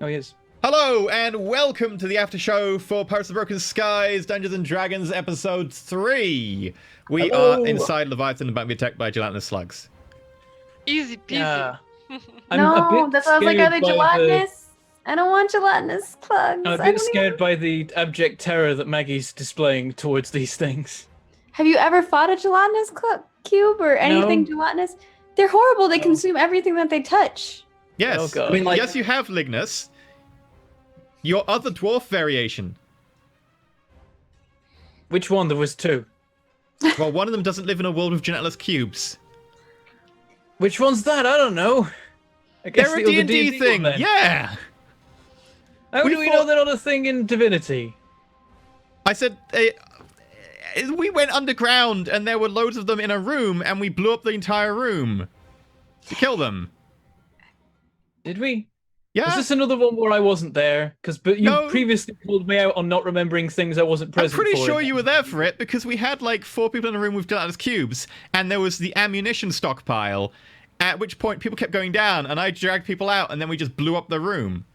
Oh, he is. Hello and welcome to the after show for Pirates of the Broken Skies Dungeons and Dragons episode 3. We Hello. are inside Leviathan about to be attacked by gelatinous slugs. Easy peasy. Yeah. No, that's why I was like, are they gelatinous? I don't want gelatinous slugs. I'm a bit scared by the abject terror that Maggie's displaying towards these things. Have you ever fought a gelatinous cube or anything gelatinous? They're horrible. They consume everything that they touch. Yes, Oh, God. I mean, yes, you have Lignus. Your other dwarf variation. Which one? There was two. Well, one of them doesn't live in a world with gelatinous cubes. Which one's that? I don't know. I guess They're a the other D&D D&D thing, one, then. yeah! How do we know they're not a thing in Divinity? I said, we went underground and there were loads of them in a room and we blew up the entire room to kill them. Did we? Yeah. Is this another one where I wasn't there? But you previously called me out on not remembering things I wasn't present for. I'm pretty sure you were there for it because we had like 4 people in a room with gelatinous cubes and there was the ammunition stockpile, at which point people kept going down and I dragged people out and then we just blew up the room.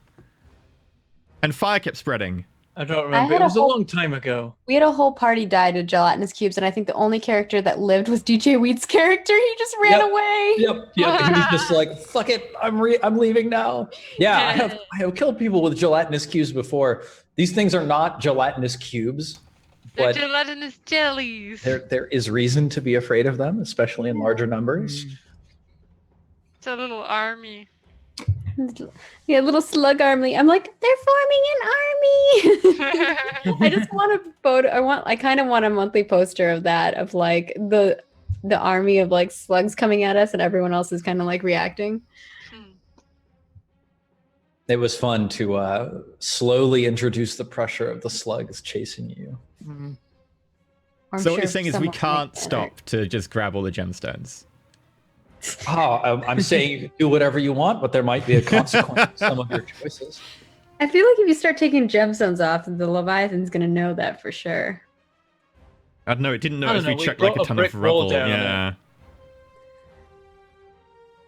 And fire kept spreading. I don't remember. It was a long time ago. We had a whole party died of gelatinous cubes, and I think the only character that lived was DJ Wheat's character. He just ran away. Yep. He was just like, fuck it, I'm leaving now. Yeah, I have killed people with gelatinous cubes before. These things are not gelatinous cubes, They're but gelatinous jellies. there is reason to be afraid of them, especially in larger numbers. It's a little army. Yeah, little slug army. I'm like, they're forming an army. I just want a photo. I kind of want a monthly poster of that, of like the army of like slugs coming at us, and everyone else is kind of like reacting. It was fun to slowly introduce the pressure of the slugs chasing you. So what you're saying is we can't stop to just grab all the gemstones. I'm saying you can do whatever you want, but there might be a consequence to some of your choices. I feel like if you start taking gemstones off, the Leviathan's gonna know that for sure. I don't know, it didn't know if we chucked brought like a ton of rubble. down Yeah.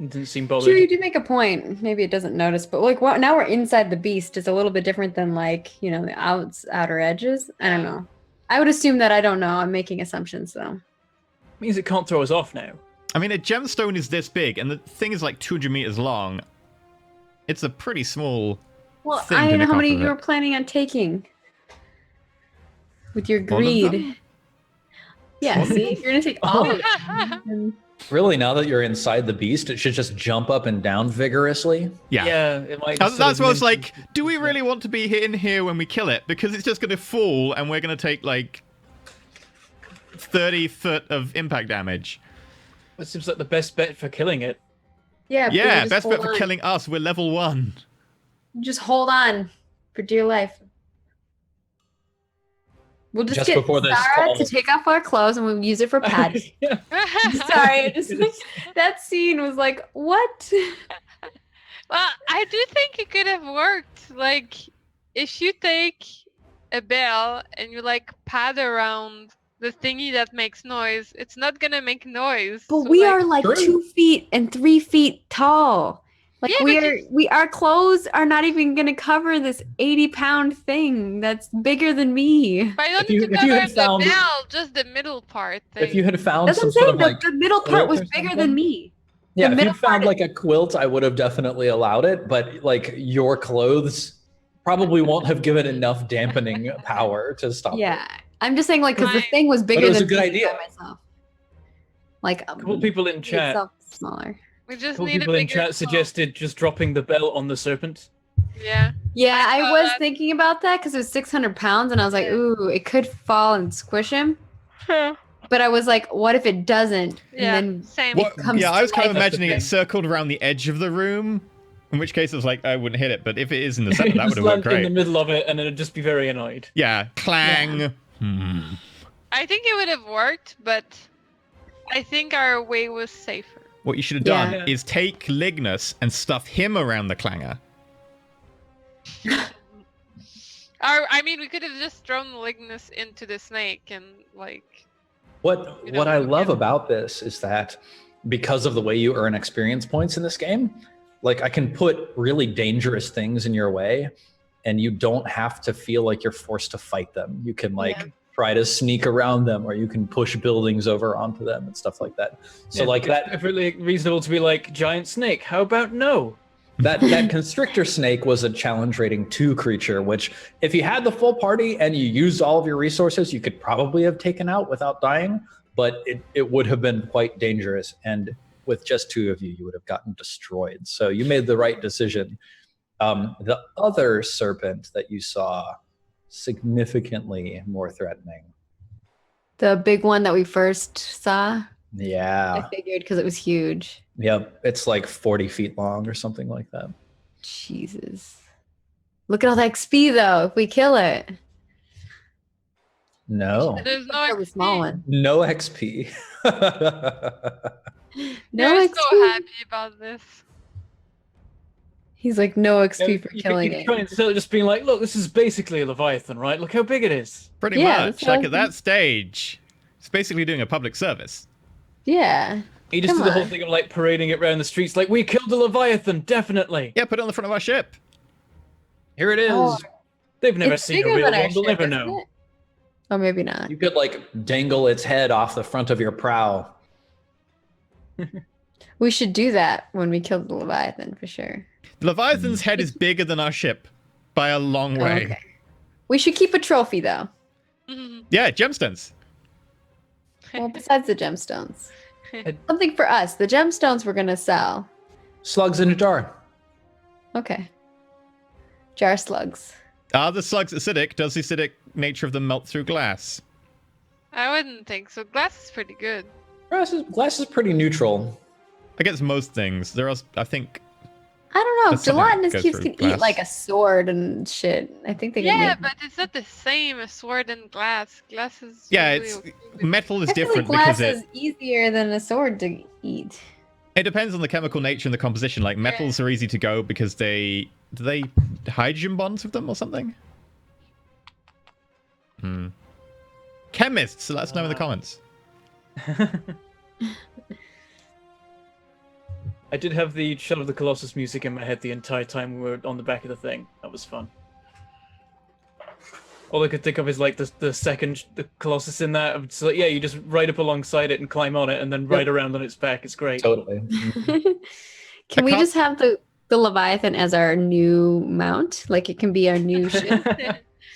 It didn't seem bothered. Sure, you do make a point. Maybe it doesn't notice, but like now we're inside the beast. It's a little bit different than like, the outer edges. I don't know. I would assume that I don't know. I'm making assumptions though. Means it can't throw us off now. I mean, a gemstone is this big, and the thing is like 200 meters long. It's a pretty small thing. I to don't know nick how off many of you it. were planning on taking with your All of greed. them? Yeah, see, you're gonna take all of it. Really, now that you're inside the beast, it should just jump up and down vigorously. Yeah. It might. That's what I was like, do we really want to be in here when we kill it? Because it's just going to fall, and we're going to take like 30 foot of impact damage. It seems like the best bet for killing it. Yeah, Yeah, best bet for killing us. We're level 1. Just hold on for dear life. We'll just get before this Sarah call. to take off our clothes and we'll use it for pads. Sorry, that scene was like, what? Well, I do think it could have worked. Like, if you take a bell and you like pad around the thingy that makes noise, it's not gonna make noise. But So, we are like True. 2 feet and 3 feet tall. Like Yeah, our clothes are not even gonna cover this 80-pound thing that's bigger than me. But I don't If you- need to if you cover had the found- bell, just the middle part. If you had found That's what some I'm sort saying. of like, The middle part was quilt or bigger something? than me. yeah, the if you middle found part- like a quilt, I would have definitely allowed it. But like your clothes probably won't have given enough dampening power to stop. Yeah, I'm just saying, like, because the Fine. thing was bigger it was than a good me idea. by myself. Like, A couple people in chat. itself smaller. we A just couple need a people in bigger chat cloak. suggested just dropping the bell on the serpent. Yeah. Yeah, I I saw was that. thinking about that because it was 600 pounds, and I was like, Yeah. ooh, it could fall and squish him. But I was like, what if it doesn't? Yeah. And then Same. What, comes yeah, I was to kind of life. imagining That's it the thing. circled around the edge of the room, in which case it was like, I wouldn't hit it, but if it is in the center, that Just would have worked land in the great. middle of it, and it'd just be very annoyed. Yeah, clang. Yeah. I think it would have worked, but I think our way was safer. What you should have Yeah. done is take Lignus and stuff him around the clanger. I mean, we could have just thrown Lignus into the snake and like. What You know, what I love yeah. about this is that because of the way you earn experience points in this game, like I can put really dangerous things in your way, and you don't have to feel like you're forced to fight them. You can like try to sneak around them, or you can push buildings over onto them and stuff like that. So like it's perfectly reasonable to be like, giant snake, how about no? That constrictor snake was a challenge rating 2 creature, which if you had the full party and you used all of your resources, you could probably have taken out without dying, but it would have been quite dangerous. And with just 2 of you, you would have gotten destroyed. So you made the right decision. The other serpent that you saw, significantly more threatening. The big one that we first saw? Yeah. I figured because it was huge. Yep. It's like 40 feet long or something like that. Jesus. Look at all the XP though, if we kill it. No. There's no The small XP. one. No XP. No You're XP. so happy about this. He's like, no XP for You killing can it. try instead of just being like, look, this is basically a Leviathan, right? Look how big it is. Pretty Yeah, much. that's what Like I at that stage, it's basically doing a public service. Yeah. He just Come did the whole on. thing of like parading it around the streets, like, we killed a Leviathan, definitely. Yeah, put it on the front of our ship. Here it is. Oh, They've never it's seen a bigger real than our one, they'll ship, never isn't know. it? Or maybe not. You could like dangle its head off the front of your prow. We should do that when we kill the Leviathan for sure. The Leviathan's head is bigger than our ship by a long Oh, way. okay. We should keep a trophy though. Yeah, gemstones. Well, besides the gemstones. Something for us. The gemstones we're gonna sell. Slugs in a jar. Okay. Jar slugs. Are the slugs acidic? Does the acidic nature of them melt through glass? I wouldn't think so. Glass is pretty good. Glass is pretty neutral. Against most things. There are, I think... I don't know. That's something Gelatinous that goes cubes through can glass. eat like a sword and shit. I think they can Yeah, make... but it's not the same as sword and glass. Glass is Yeah, really it's... okay. Metal is I feel different like glass because is easier than a sword to eat. it depends on the chemical nature and the composition. Like, metals are easy to go because they... Do they hydrogen bonds with them or something? Chemists, let us know in the comments. I did have the Shadow of the Colossus music in my head the entire time we were on the back of the thing. That was fun. All I could think of is like the second the Colossus in that. It's like, yeah, you just ride up alongside it and climb on it, and then ride around on its back. It's great. Totally. Can we just have the Leviathan as our new mount? Like it can be our new ship.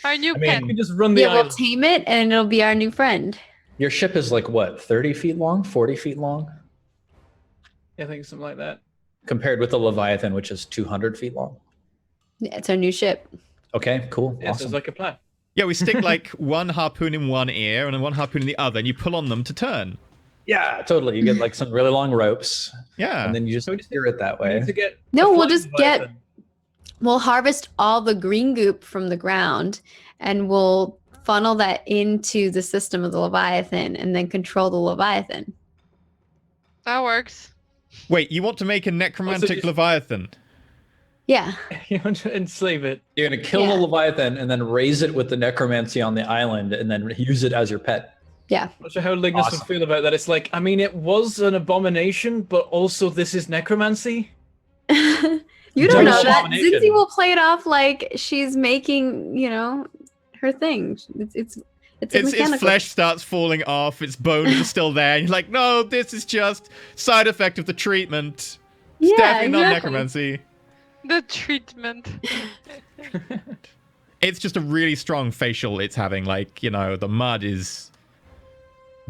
Our new I mean, pet. You just run the Yeah, we'll island. tame it and it'll be our new friend. Your ship is like what, 30 feet long, 40 feet long? I think something like that. Compared with the Leviathan, which is 200 feet long. Yeah, it's our new ship. Okay, cool. Yeah, Awesome. sounds like a plan. Yeah, we stick like one harpoon in one ear and then one harpoon in the other, and you pull on them to turn. Yeah, totally. You get like some really long ropes, Yeah. and then you just So we just steer it that We way. need to get No, a we'll flying just get- Leviathan. We'll harvest all the green goop from the ground and we'll funnel that into the system of the Leviathan and then control the Leviathan. That works. Wait, you want to make a necromantic just- Leviathan? Yeah. You want to enslave it. You're gonna kill Yeah. the Leviathan and then raise it with the necromancy on the island, and then use it as your pet. Yeah. Not sure how Lignus Awesome. would feel about that. It's like, I mean, it was an abomination, but also this is necromancy. You don't know Double that. abomination. Zinzi will play it off like she's making, her thing. It's Its mechanical. flesh starts falling off, its bones are still there, and you're like, no, this is just side effect of the treatment. It's Yeah, definitely not exactly. necromancy. The treatment. It's just a really strong facial it's having. Like, the mud is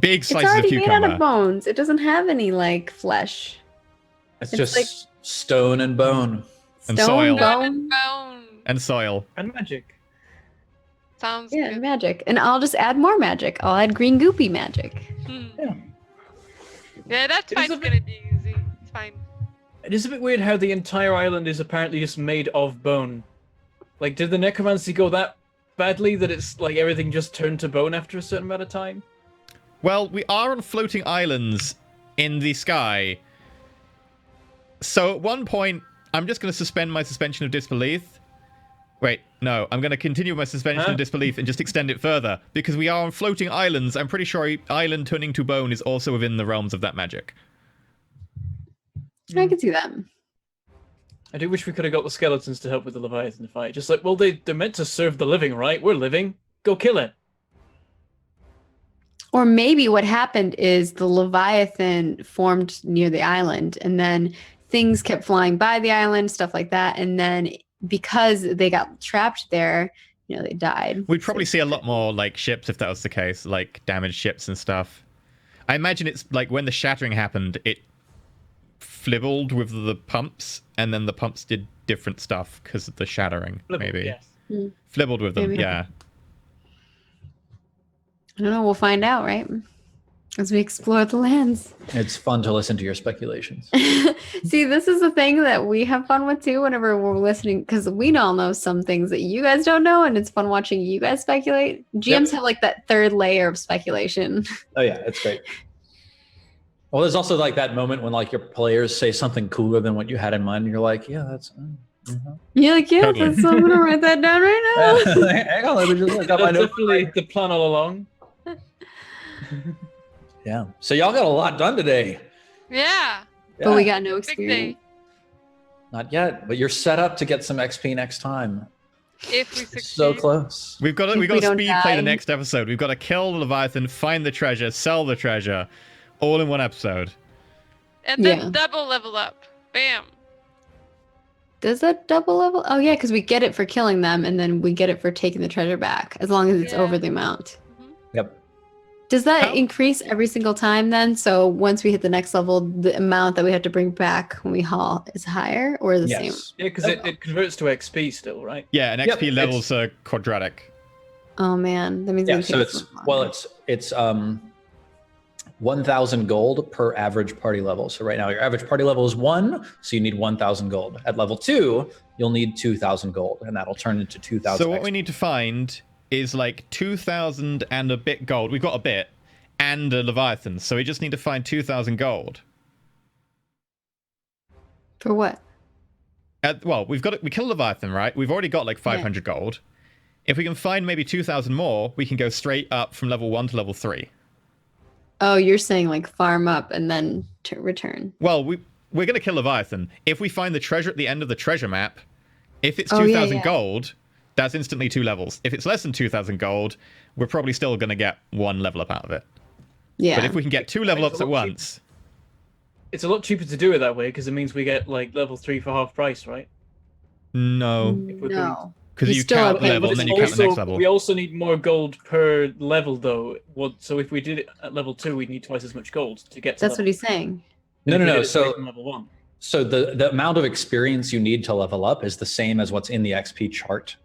big It's slices of already made out cucumber. of bones. It doesn't have any flesh. It's It's just like- stone and bone. And Stone, soil. bone. Bone. And soil. And magic. Sounds Yeah, good. magic. And I'll just add more magic. I'll add green goopy magic. Yeah, that It is fight's a bit- gonna be easy. It's fine. It is a bit weird how the entire island is apparently just made of bone. Like, did the necromancy go that badly that it's like everything just turned to bone after a certain amount of time? Well, we are on floating islands in the sky. So at one point, I'm just going to suspend my suspension of disbelief. Wait, no, I'm going to continue my suspension Huh? of disbelief and just extend it further. Because we are on floating islands, I'm pretty sure island turning to bone is also within the realms of that magic. I can see that. I do wish we could have got the skeletons to help with the Leviathan fight. Just like, well, they're meant to serve the living, right? We're living. Go kill it. Or maybe what happened is the Leviathan formed near the island, and then things kept flying by the island, stuff like that. And then because they got trapped there, they died. We'd probably see a lot more like ships if that was the case, like damaged ships and stuff. I imagine it's like when the shattering happened, it flibbled with the pumps, and then the pumps did different stuff because of the shattering. Maybe Yes. flibbled with them. Maybe. Yeah. I don't know. We'll find out, right? As we explore the lands. It's fun to listen to your speculations. See, this is the thing that we have fun with too whenever we're listening, because we all know some things that you guys don't know, and it's fun watching you guys speculate. GMs have like that third layer of speculation. Oh yeah, it's great. Well, there's also like that moment when like your players say something cooler than what you had in mind, and you're like, yeah, that's. You're like, yeah, Totally. that's, I'm gonna write that down right now. Hang on, let me just look up my That's notes. definitely the plan all along. Yeah. So y'all got a lot done today. Yeah. But we Yeah. got no Big experience. day. Not yet, but you're set up to get some XP next time. If we succeed. So close. We've got to If we speed don't play the die. next episode. We've got to kill the Leviathan, find the treasure, sell the treasure, all in one episode. And then Yeah. double level up. Bam. Does that double level? Oh yeah, because we get it for killing them, and then we get it for taking the treasure back, as long as it's Yeah. over the amount. Yep. Does that How- increase every single time then? So once we hit the next level, the amount that we have to bring back when we haul is higher or the same? Yes. Yeah, because it converts to XP still, right? Yeah, and Yep, XP levels are quadratic. Oh man, that means Yeah. we So it's 1,000 gold per average party level. So right now your average party level is 1, so you need 1,000 gold. At level 2, you'll need 2,000 gold, and that'll turn into 2,000. So what we need to find is like 2,000 and a bit gold. We've got a bit and a Leviathan, so we just need to find 2,000 gold. For what? Well, we kill Leviathan, right? We've already got like 500 gold. If we can find maybe 2,000 more, we can go straight up from level 1 to level 3. Oh, you're saying like farm up and then return. Well, we're going to kill Leviathan. If we find the treasure at the end of the treasure map, if it's Oh, yeah, 2,000 yeah. gold, that's instantly 2 levels. If it's less than 2,000 gold, we're probably still going to get 1 level up out of it. Yeah. But if we can get 2 level ups at once, It's a lot cheaper to do it that way because it means we get like level 3 for half price, right? no, if we're No. because You you still count have the to- level But and then it's you count the next also- level. We also need more gold per level, though. So if we did it at level 2, we'd need twice as much gold to get to That's level what he's saying. No, if no, we no. did it straight So from level 1. So the amount of experience you need to level up is the same as what's in the XP chart.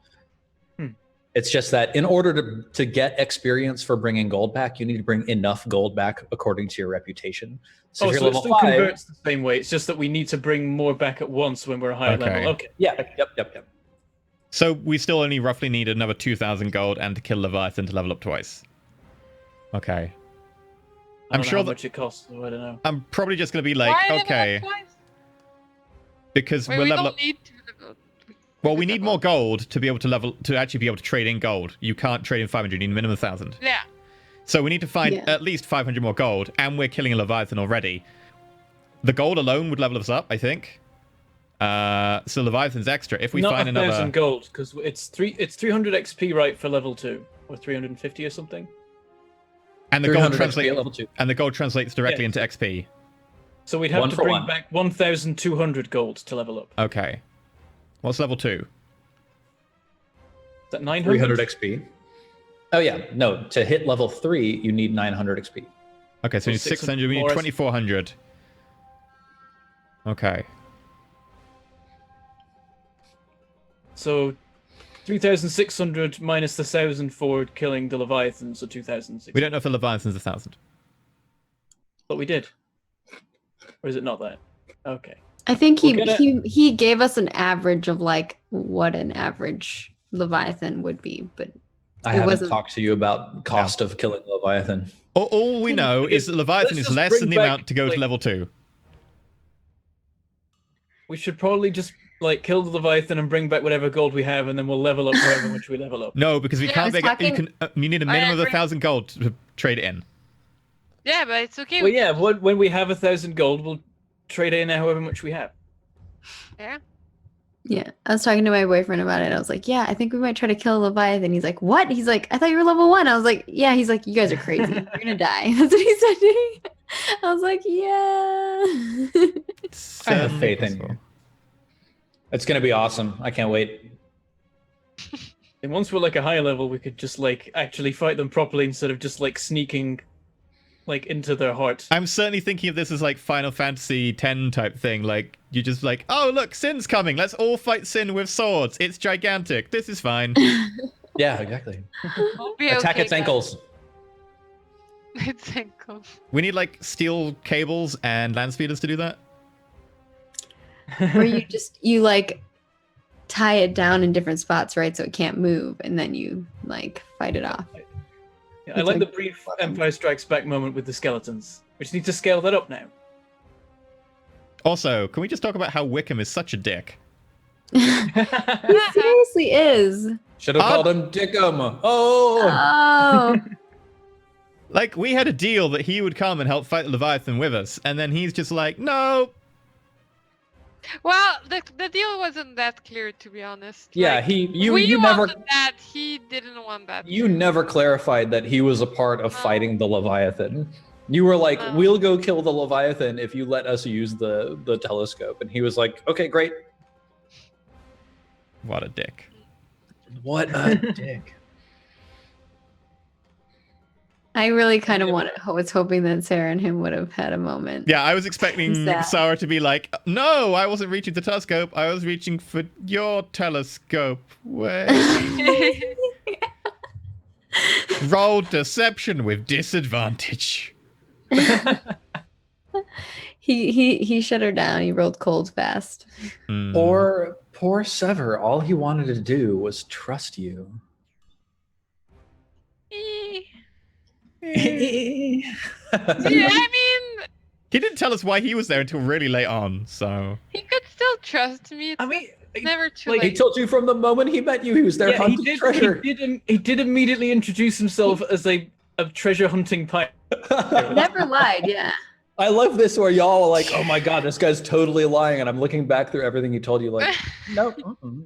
It's just that in order to get experience for bringing gold back, you need to bring enough gold back according to your reputation. So Oh, if so you're it level still 5, converts the same way. It's just that we need to bring more back at once when we're a higher Okay. level. Okay. yeah, yep. So we still only roughly need another 2,000 gold and to kill Leviathan to level up twice. Okay. I I'm don't know sure how that much it costs, so I don't know. I'm probably just going to be like, Why level up okay, twice? because Wait, we're we level don't up. need to level. Well, we need more gold to be able to actually be able to trade in gold. You can't trade in 500, you need a minimum of 1,000. Yeah. So we need to find Yeah. at least 500 more gold, and we're killing a Leviathan already. The gold alone would level us up, I think. So Leviathan's extra. If we Not find 1,000 another, gold, because it's 300 XP, right, for level 2, or 350 or something. and the gold 300 XP translates, at level 2. and the gold translates directly Yeah. into XP. So we'd have One to for bring one. back 1,200 gold to level up. Okay. What's level 2? Is that 900? 300 XP. Oh yeah, no. To hit level 3, you need 900 XP. Okay, so we need 600. We need more- 2,400. Okay. So 3,600 minus the 1,000 for killing the Leviathan, so 2,600. We don't know if the Leviathan's 1,000. But we did. Or is it not that? Okay. I think he We're gonna- he gave us an average of like what an average Leviathan would be, but I It haven't wasn't- talked to you about cost of killing Leviathan. All we know is that Leviathan Let's is just less bring than the back, amount to go to like- level 2. We should probably just like kill the Leviathan and bring back whatever gold we have, and then we'll level up however much we level up. No, because we Yeah, can't I was make it. You talking- can. You need a I minimum of agree. 1,000 gold to trade it in. Yeah, but it's okay. Well, we yeah. can When we have 1,000 gold, we'll trade in however much we have. Yeah. Yeah, I was talking to my boyfriend about it. I was like, "Yeah, I think we might try to kill Leviathan." He's like, "What?" He's like, "I thought you were level 1." I was like, "Yeah." He's like, "You guys are crazy. You're gonna die." That's what he said to me. I was like, "Yeah." I have faith in you. It's gonna be awesome. I can't wait. And once we're like a higher level, we could just like actually fight them properly instead of just like sneaking like into their heart. I'm certainly thinking of this as like Final Fantasy X type thing. Like, you just like, oh, look, Sin's coming. Let's all fight Sin with swords. It's gigantic. This is fine. Yeah, exactly. We'll be Attack okay, its ankles. guys. Its ankles. We need like steel cables and land speeders to do that. Or you like tie it down in different spots, right? So it can't move, and then you like fight it off. Yeah, I like the brief Empire Strikes Back moment with the skeletons. We just need to scale that up now. Also, can we just talk about how Wickham is such a dick? He seriously is. Should have called him Dickum. Oh. Oh. Like, we had a deal that he would come and help fight the Leviathan with us, and then he's just like, no. Well, the deal wasn't that clear, to be honest. Yeah, Like, you we never wanted that. He didn't want that. you never clarified that he was a part of fighting the Leviathan. You were like, we'll go kill the Leviathan if you let us use the telescope. And he was like, okay, great. What a dick. What a dick. I really kind of was hoping that Sarah and him would have had a moment. Yeah, I was expecting Sad. Sarah to be like, no, I wasn't reaching the telescope. I was reaching for your telescope. Wait. Roll deception with disadvantage. He shut her down. He rolled cold fast. Hmm. Poor Sever. All he wanted to do was trust you. Yeah, I mean, He didn't tell us why he was there until really late on, so... he could still trust me. I mean, It's never too like, He late. told you from the moment he met you, he was there yeah, hunting treasure. He did immediately introduce himself as a treasure hunting pirate. Never lied. Yeah. I love this where y'all are like, oh my god, this guy's totally lying. And I'm looking back through everything he told you like, no,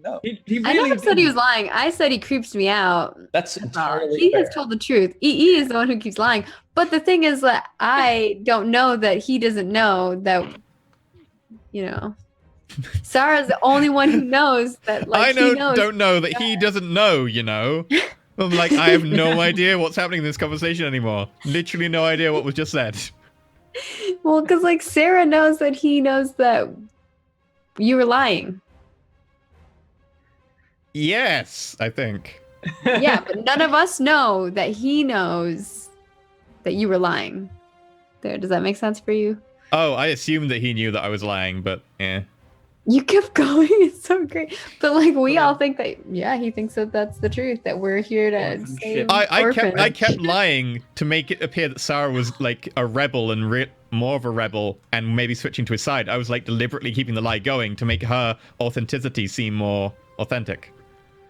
no. He I really never said he didn't. was lying. I said he creeps me out. That's entirely He fair. has told the truth. EE is the one who keeps lying. But the thing is that I don't know that he doesn't know that, Sarah's the only one who knows that, like, I he knows. don't know that he doesn't know, you know? I'm like, I have no idea what's happening in this conversation anymore. Literally no idea what was just said. Well, because, like, Sarah knows that he knows that you were lying. Yes, I think. Yeah, but none of us know that he knows that you were lying. There, does that make sense for you? Oh, I assumed that he knew that I was lying, but yeah. You kept going. It's so great. But like we all think that, yeah, he thinks that that's the truth, that we're here to Orphan save ship. I kept lying to make it appear that Sarah was like a rebel and more of a rebel and maybe switching to his side. I was like deliberately keeping the lie going to make her authenticity seem more authentic.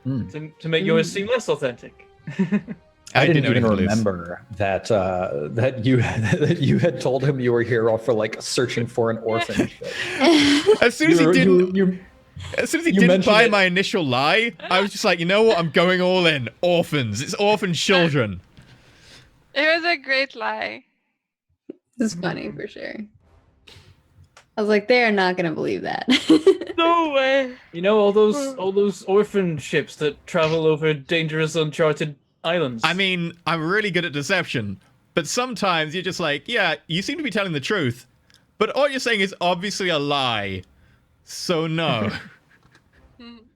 to make yours seem less authentic. I didn't know even anything to lose. remember that you had told him you were here for like searching for an orphan. As soon as he didn't, as soon as he didn't mentioned buy it. my initial lie, I was just like, you know what? I'm going all in. Orphans. It's orphan children. It was a great lie. This is funny for sure. I was like, they're not gonna believe that. No way. You know, all those orphan ships that travel over dangerous, uncharted islands. I mean, I'm really good at deception, but sometimes you're just like, yeah, you seem to be telling the truth, but all you're saying is obviously a lie. So no.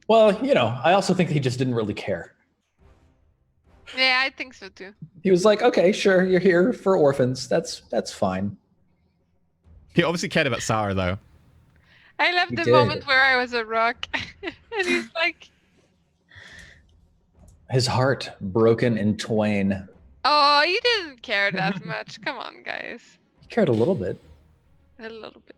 Well, I also think he just didn't really care. Yeah, I think so too. He was like, okay, sure, you're here for orphans. That's fine. He obviously cared about Sarah, though. I love He the did. moment where I was a rock, and he's like, His heart broken in twain. "Oh, you didn't care that much. Come on, guys, He cared a little bit. a little bit."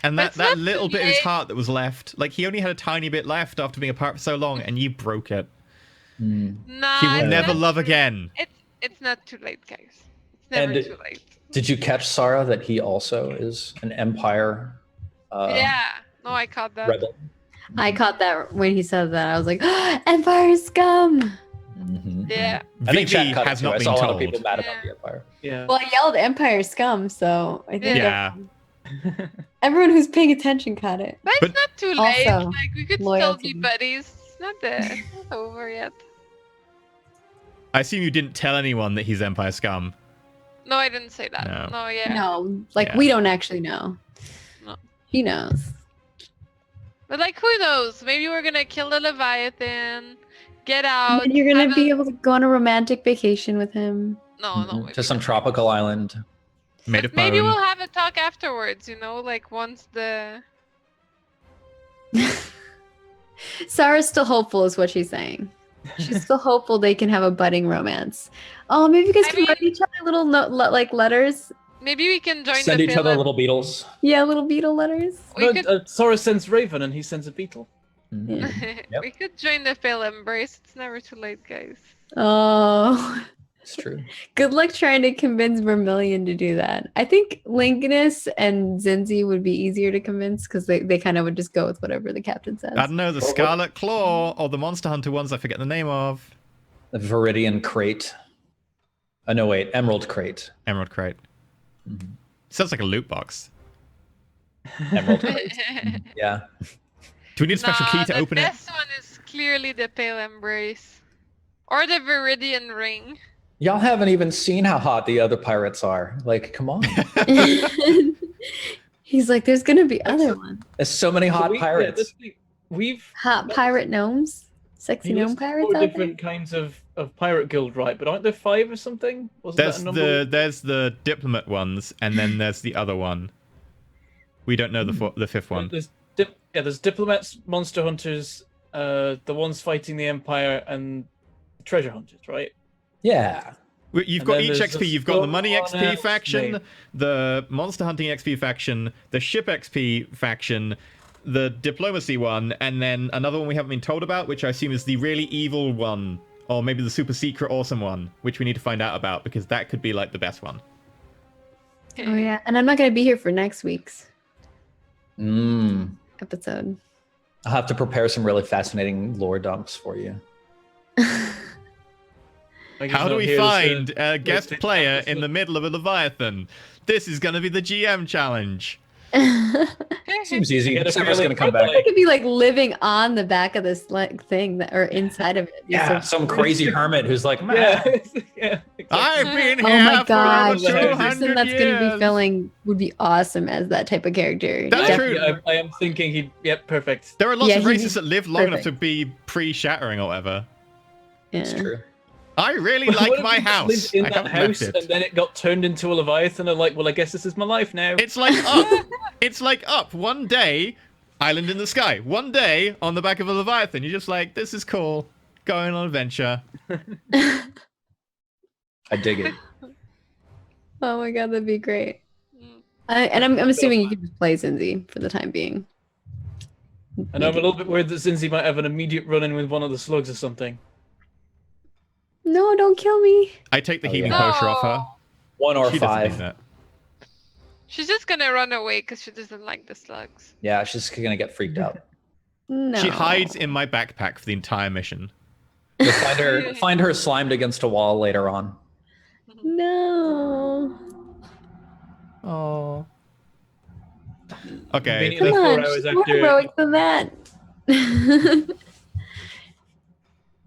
And But that, it's that not little too bit of his late. heart that was left, like, he only had a tiny bit left after being apart for so long, and you broke it. Nah, He will it's never not love too- again. It's not too late, guys. It's never And too late. Did you catch, Sarah, that he also is an Empire? Yeah, No, I caught that. rebel. I caught that when he said that. I was like, Empire scum. Mhm. Yeah. I think chat Vivi caught it has too. not I been saw a lot of told. people mad Yeah. about the Empire. Yeah. Well, I yelled Empire scum, so I think Yeah. everyone who's paying attention caught it. But But- it's not too late. Also, Like we could still loyalty. be buddies. It's not over yet. I assume you didn't tell anyone that he's Empire scum. No, I didn't say that. No. No, yeah. No, like Yeah. we don't actually know. No. He knows. But like, who knows? Maybe we're gonna kill the Leviathan, get out. And you're gonna have be a- able to go on a romantic vacation with him. No, no. Mhm. maybe To some not. tropical island. Made But of maybe bone. we'll have a talk afterwards. You know, like once the. Sarah's still hopeful, is what she's saying. She's still hopeful they can have a budding romance. Oh, maybe you guys I can write mean- each other little like letters. Maybe we can join Send the each other Pale- little beetles. Yeah, little beetle letters. We No, could. Sora sends Raven and he sends a beetle. Mhm. Yep. We could join the Pale Embrace. It's never too late, guys. Oh, It's true. good luck trying to convince Vermilion to do that. I think Lincolnus and Zinzi would be easier to convince because they kind of would just go with whatever the captain says. I don't know, the Or what- Scarlet Claw or the Monster Hunter ones I forget the name of. The Viridian crate. No, wait. Emerald crate. Emerald Crate. Mhm. Sounds like a loot box. Emerald crate. Yeah. Do we need a special key to open the it? best one is clearly the Pale Embrace. Or the Viridian Ring. Y'all haven't even seen how hot the other pirates are. Like, come on. He's like, there's gonna be other ones. There's so many So hot we- yeah, pirates. this thing- we've Hot pirate gnomes, sexy he gnome listed pirates 4 out there. different kinds of pirate guild, right? But aren't there 5 or something? Wasn't There's that a number? there's the diplomat ones, and then there's the other one. We don't know the fifth one. There's diplomats, monster hunters, the ones fighting the Empire, and treasure hunters, right? Yeah. You've And got then each there's XP. the You've got the money Storm XP Runner, faction, Snake. the monster hunting XP faction, the ship XP faction, the diplomacy one, and then another one we haven't been told about, which I assume is the really evil one, or maybe the super secret awesome one, which we need to find out about because that could be like the best one. Oh yeah, and I'm not gonna be here for next week's Mm. episode. I'll have to prepare some really fascinating lore dumps for you. Like, he's How do not we here to find say- a guest it's- player it's- in the middle of a Leviathan? This is going to be the GM challenge. Seems easy. Get a Sarah's feeling gonna come for, back. like- I could be like living on the back of this like thing that, or inside of it. Yeah, So- some crazy hermit who's like, Yeah, "Meh." yeah. Exactly. I've been Oh here my for god, over the person 200 that's gonna be years. filling would be awesome as that type of character. That's Definitely. true. I am thinking he'd. Yep, perfect. There are lots Yeah, of he- races that live long enough to perfect. be pre-shattering or whatever. It's Yeah. true. I really What like if my we just house. lived in I that haven't house, left it. and then it got turned into a Leviathan, and like, well, I guess this is my life now. It's like up. It's like up. One day, island in the sky. One day, on the back of a Leviathan. You're just like, this is cool. Going on adventure. I dig it. Oh my god, that'd be great. Mm. I'm assuming you can just play Zinzi for the time being. And I'm a little bit worried that Zinzi might have an immediate run-in with one of the slugs or something. No, don't kill me. I take the Oh, healing yeah. potion off her. No. 1 or She doesn't 5. need that. She's just gonna run away because she doesn't like the slugs. Yeah, she's gonna get freaked out. No. She hides in my backpack for the entire mission. You'll find her slimed against a wall later on. No. Oh. Okay. Conveniently, Come 4 on, hours she's more after. heroic than that.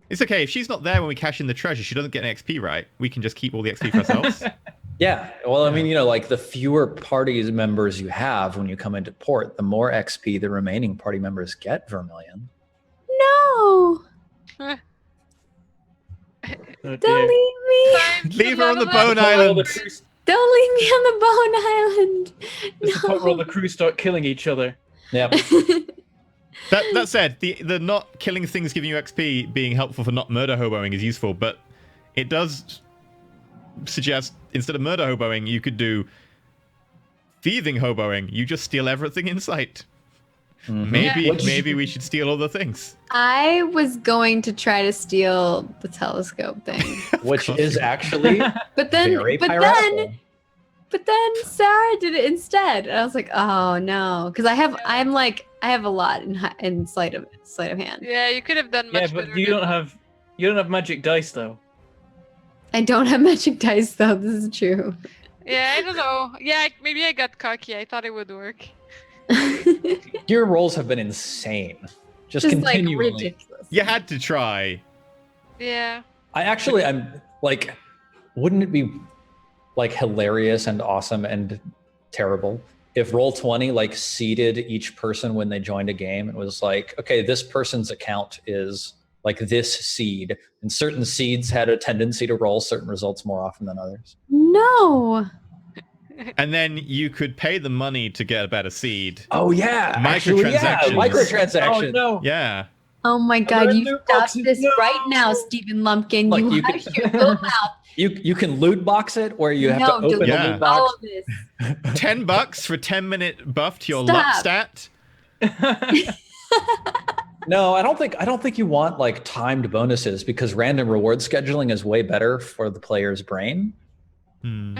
It's okay. If she's not there when we cash in the treasure, she doesn't get an XP, right? We can just keep all the XP for ourselves. Yeah. Well, I mean, like the fewer party members you have when you come into port, the more XP the remaining party members get, Vermilion. No. Oh, Don't dear. leave me. Time to Leave her on the level bone up. All the island. crews- Don't leave me on the bone island. This is the part where all No. the crews start killing each other. Yep. That said, the not killing things giving you XP being helpful for not murder hoboing is useful, but it does suggest instead of murder hoboing, you could do thieving hoboing. You just steal everything in sight. Mhm. Maybe Yeah. maybe we should steal all the things. I was going to try to steal the telescope thing, Which is actually but then, very but piratical. then, but then Sarah did it instead, and I was like, oh no, because I I have a lot in sleight of hand. Yeah, you could have done much Yeah, better. but you don't have magic dice though. I don't have magic dice though. This is true. Yeah, I don't know. Yeah, maybe I got cocky. I thought it would work. Your rolls have been insane. Just Like continually. ridiculous. You had to try. Yeah. I'm like, wouldn't it be like hilarious and awesome and terrible if Roll20 like seeded each person when they joined a game and was like, okay, this person's account is like this seed, and certain seeds had a tendency to roll certain results more often than others. No. And then you could pay the money to get a better seed. Oh yeah, actually, yeah, Microtransactions. microtransactions. Oh no. Yeah. Oh my Are God! there You loot stop boxes? this No. right now, Stephen Lumpkin. Look, you you have can- your little mouth. You can loot box it, or you have No, to open don't Yeah. a do loot all box. of this. $10 for a 10-minute buff to your luck Stop. stat. No, I don't think you want like timed bonuses, because random reward scheduling is way better for the player's brain. Hmm.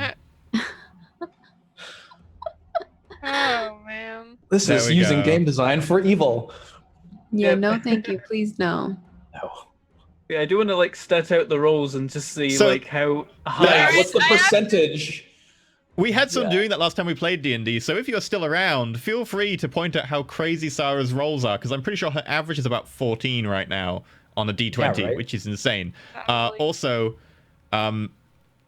Oh man. This There is we using go. game design for evil. Yeah, Yep. no, thank you. Please, no. No. Yeah, I do want to like stat out the rolls and just see So- like how high. Yeah, what's the I have- percentage? We had some Yeah. doing that last time we played D&D, so if you're still around, feel free to point out how crazy Sarah's rolls are, because I'm pretty sure her average is about 14 right now on a D20, Yeah, right. which is insane. Probably. Also,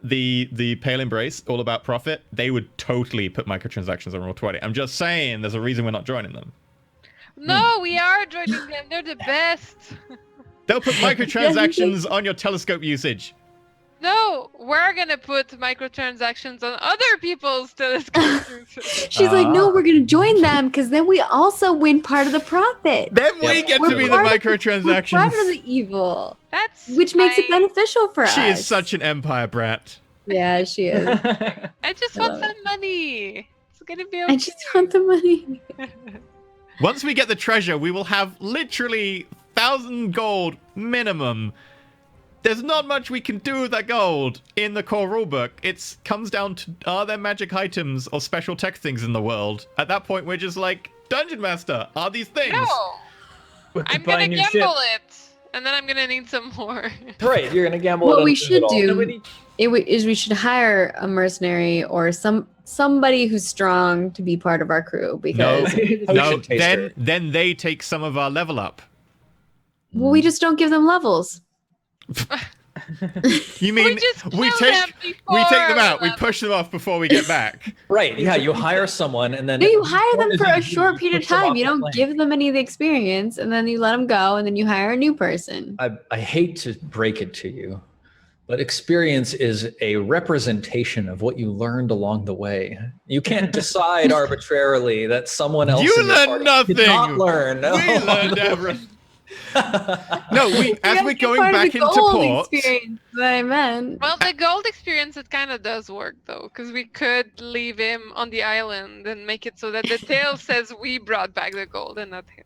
the Pale Embrace, all about profit, they would totally put microtransactions on Roll20. I'm just saying, there's a reason we're not joining them. No, we are joining them. They're the best. They'll put microtransactions on your telescope usage. No, we're gonna put microtransactions on other people's telescopes. She's like, no, Ah. we're gonna join them because then we also win part of the profit. Then we get We're to be the part of- We're microtransactions. part of the evil, That's which makes it fine. beneficial for us. She is such an empire brat. Yeah, she is. I just I want love some money. It's gonna be okay. I just want the money. Once we get the treasure, we will have literally 1,000 gold minimum. There's not much we can do with that gold in the core rulebook. It comes down to, are there magic items or special tech things in the world? At that point, we're just like, Dungeon Master, are these things? No, We could I'm buy a gonna new gamble ship. it, and then I'm gonna need some more. Right, you're gonna gamble. What it we on should it all. do- No, we need- Is we should hire a mercenary or somebody who's strong to be part of our crew No, because no. Potion taster. Then they take some of our level up. well, we just don't give them levels. You mean just we kill take them we take them before out, we level. push them off before we get back? Right, yeah, you hire someone and then No, you hire them As for you a do, short period of push them time. off You the don't plane. give them any of the experience, and then you let them go, and then you hire a new person. I hate to break it to you, but experience is a representation of what you learned along the way. You can't decide arbitrarily that someone else You in your learned party did not nothing. learn. We learned everything. No, as gotta we're be going part of back the into gold port, experience, that I meant. Well, the gold experience, it kind of does work though, because we could leave him on the island and make it so that the tale says we brought back the gold and not him.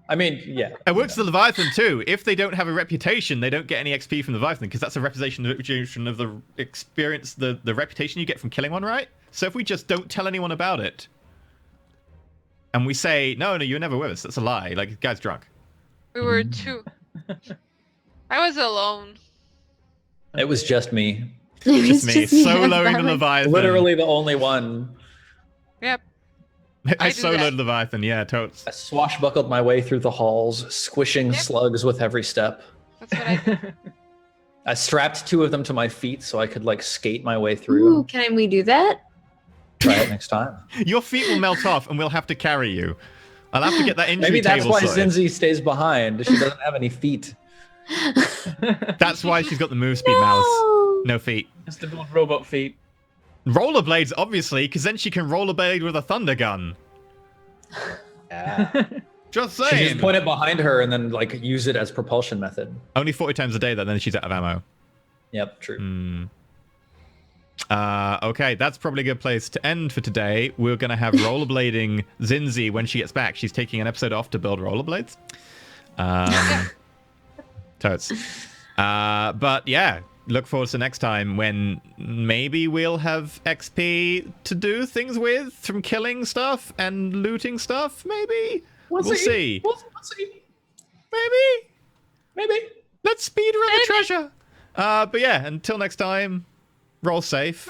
I mean, yeah. it works for the Leviathan too. If they don't have a reputation, they don't get any XP from the Leviathan, because that's a representation of the experience, the reputation you get from killing one, right? So if we just don't tell anyone about it, and we say, no, you were never with us, that's a lie, like, the guy's drunk. We were two. I was alone. It was just me. It Just was me, just me. I was soloing by the myself. Leviathan. Literally the only one. Yep. I I do soloed that. Leviathan, yeah, totes. I swashbuckled my way through the halls, squishing Yep. slugs with every step. That's what I did. I strapped two of them to my feet so I could like skate my way through. Ooh, can we do that? Try it next time. Your feet will melt off, and we'll have to carry you. I'll have to get that injury Maybe that's table why sorted. Zinzi stays behind. She doesn't have any feet. That's why she's got the move speed mouse. No. No feet. It's the build robot feet. Rollerblades, obviously, because then she can rollerblade with a thunder gun. Yeah. Just She saying. just point it behind her and then like use it as propulsion method. Only 40 times a day, though, then she's out of ammo. Yep, true. Hmm. Okay, that's probably a good place to end for today. We're going to have rollerblading Zinzi when she gets back. She's taking an episode off to build rollerblades. Totes. But yeah, look forward to next time when maybe we'll have XP to do things with from killing stuff and looting stuff, maybe? We'll see. We'll see. Maybe. Let's speed run the treasure. But yeah, until next time, roll safe.